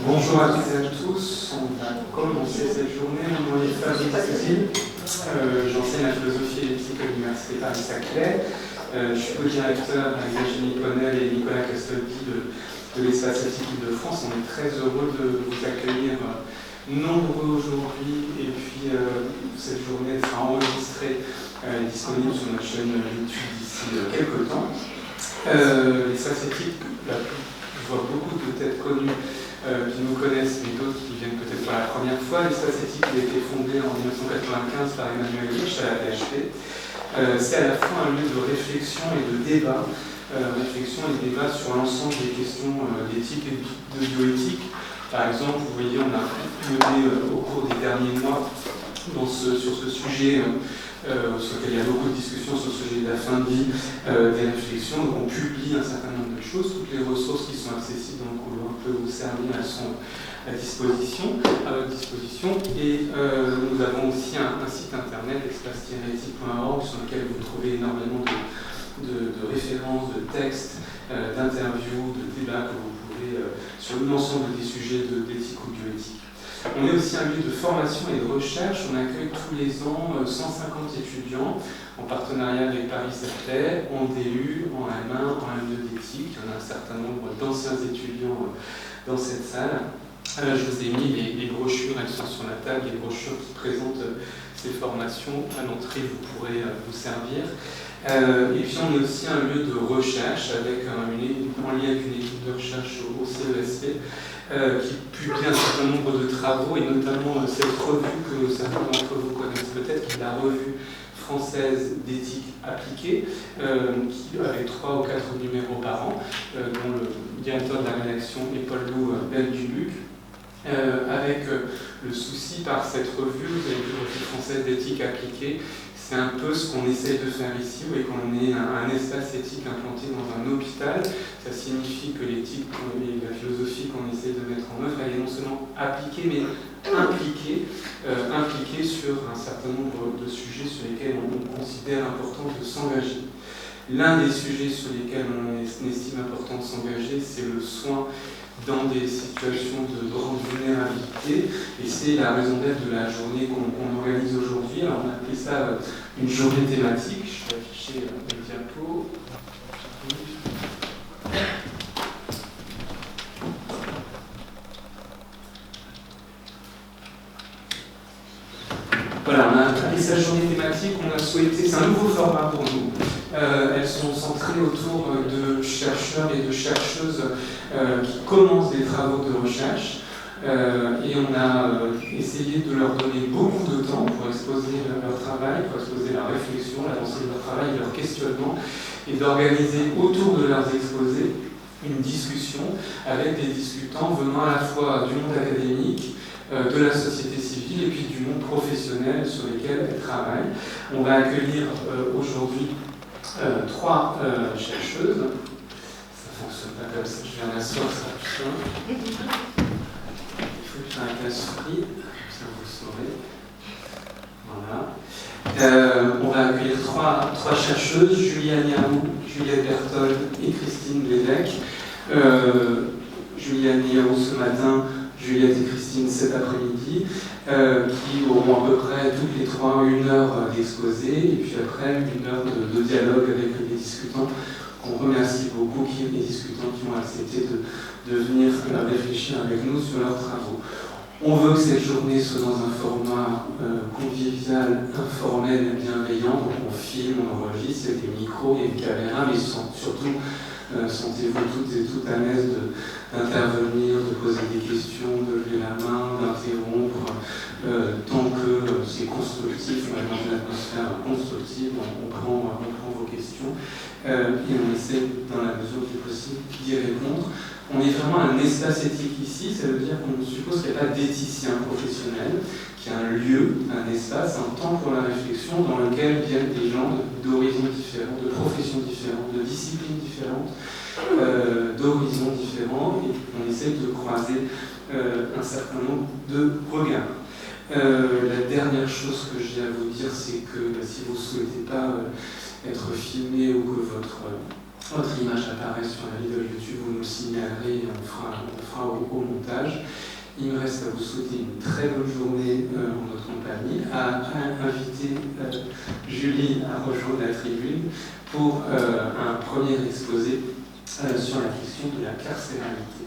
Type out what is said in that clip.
Bonjour à toutes et à tous, on va commencer cette journée. Mon nom est Fabrice Cécile, j'enseigne la philosophie et l'éthique à l'Université Paris-Saclay. Je suis co-directeur avec Virginie Ponel et Nicolas Castaldi de l'Espace Éthique de France. On est très heureux de vous accueillir nombreux aujourd'hui et puis cette journée sera enregistrée et disponible sur notre chaîne YouTube d'ici quelques temps. L'Espace Éthique, je vois beaucoup de têtes connues qui nous connaissent, mais d'autres qui viennent peut-être pour la première fois. L'Espace Éthique a été fondé en 1995 par Emmanuel Hirsch à la PHP. C'est à la fois un lieu de réflexion et de débat, sur l'ensemble des questions d'éthique et de bioéthique. Par exemple, vous voyez, on a mené au cours des derniers mois sur ce sujet, sur lequel il y a beaucoup de discussions sur le sujet de la fin de vie, des réflexions. Donc on publie un certain nombre de choses. Toutes les ressources qui sont accessibles dans le couloir peuvent vous servir, elles sont à votre disposition. Et nous avons aussi un site internet, espace-éthique.org, sur lequel vous trouvez énormément de références, de textes, d'interviews, de débats que vous pouvez sur l'ensemble des sujets d'éthique ou bioéthique. On est aussi un lieu de formation et de recherche. On accueille tous les ans 150 étudiants en partenariat avec Paris-Saclay, en DU, en M1, en M2 d'éthique. Il y en a un certain nombre d'anciens étudiants dans cette salle. Je vous ai mis les brochures, elles sont sur la table, les brochures qui présentent ces formations. À l'entrée, vous pourrez vous servir. Et puis on est aussi un lieu de recherche en lien avec une équipe de recherche au CESP qui publie un certain nombre de travaux, et notamment cette revue que certains d'entre vous connaissent peut-être, qui est la revue française d'éthique appliquée, avec 3 ou 4 numéros par an, dont le directeur de la rédaction est Paul-Loup Beldubuc. Avec le souci par cette revue, vous avez vu, revue française d'éthique appliquée, c'est un peu ce qu'on essaye de faire ici, où qu'on est un espace éthique implanté dans un hôpital. Ça signifie que l'éthique et la philosophie qu'on essaie de mettre en œuvre, elle est non seulement appliquée, mais impliquée sur un certain nombre de sujets sur lesquels on considère important de s'engager. L'un des sujets sur lesquels on estime important de s'engager, c'est le soin dans des situations de grande vulnérabilité, et c'est la raison d'être de la journée qu'on organise aujourd'hui. Alors on a appelé ça une journée thématique. Je vais afficher le diapo. Voilà, on a appelé ça journée thématique. On a souhaité, c'est un nouveau format pour nous. Elles sont centrées autour de chercheurs et de chercheuses qui commencent des travaux de recherche. Et on a essayé de leur donner beaucoup de temps pour exposer leur travail, pour exposer leur réflexion, l'avancée de leur travail, leur questionnement, et d'organiser autour de leurs exposés une discussion avec des discutants venant à la fois du monde académique, de la société civile et puis du monde professionnel sur lesquels elles travaillent. On va accueillir aujourd'hui 3 chercheuses. Ça ne fonctionne pas comme ça, je viens d'asseoir ça. Il faut que j'arrête la souris, ça vous saurez. Voilà. On va accueillir 3 chercheuses, Juliane Niaou, Juliette Berthold et Christine Lévesque. Juliane Niaou ce matin, Juliette et Christine cet après-midi, qui auront à peu près toutes les 3 1 heure d'exposé, et puis après 1 heure de dialogue avec les discutants, qu'on remercie beaucoup, les discutants qui ont accepté de venir réfléchir avec nous sur leurs travaux. On veut que cette journée soit dans un format convivial, informel et bienveillant, donc on filme, on enregistre, il y a des micros, il y a une caméra, mais surtout sentez-vous toutes et toutes à l'aise d'intervenir, de poser des questions, de lever la main, d'interrompre, tant que c'est constructif, on est dans une atmosphère constructive, on prend vos questions, et on essaie, dans la mesure du possible, d'y répondre. On est vraiment un espace éthique ici, ça veut dire qu'on suppose qu'il n'y a pas d'éthicien professionnel, qu'il y a un lieu, un espace, un temps pour la réflexion dans lequel viennent des gens d'horizons différents, de professions différentes, de disciplines différentes, d'horizons différents, et on essaie de croiser un certain nombre de regards. La dernière chose que j'ai à vous dire, c'est que si vous ne souhaitez pas être filmé ou que votre votre image apparaît sur la vidéo YouTube, vous nous le signalerez et on fera au montage. Il me reste à vous souhaiter une très bonne journée en notre compagnie, à inviter Julie à rejoindre la tribune pour un premier exposé sur la question de la carcéralité.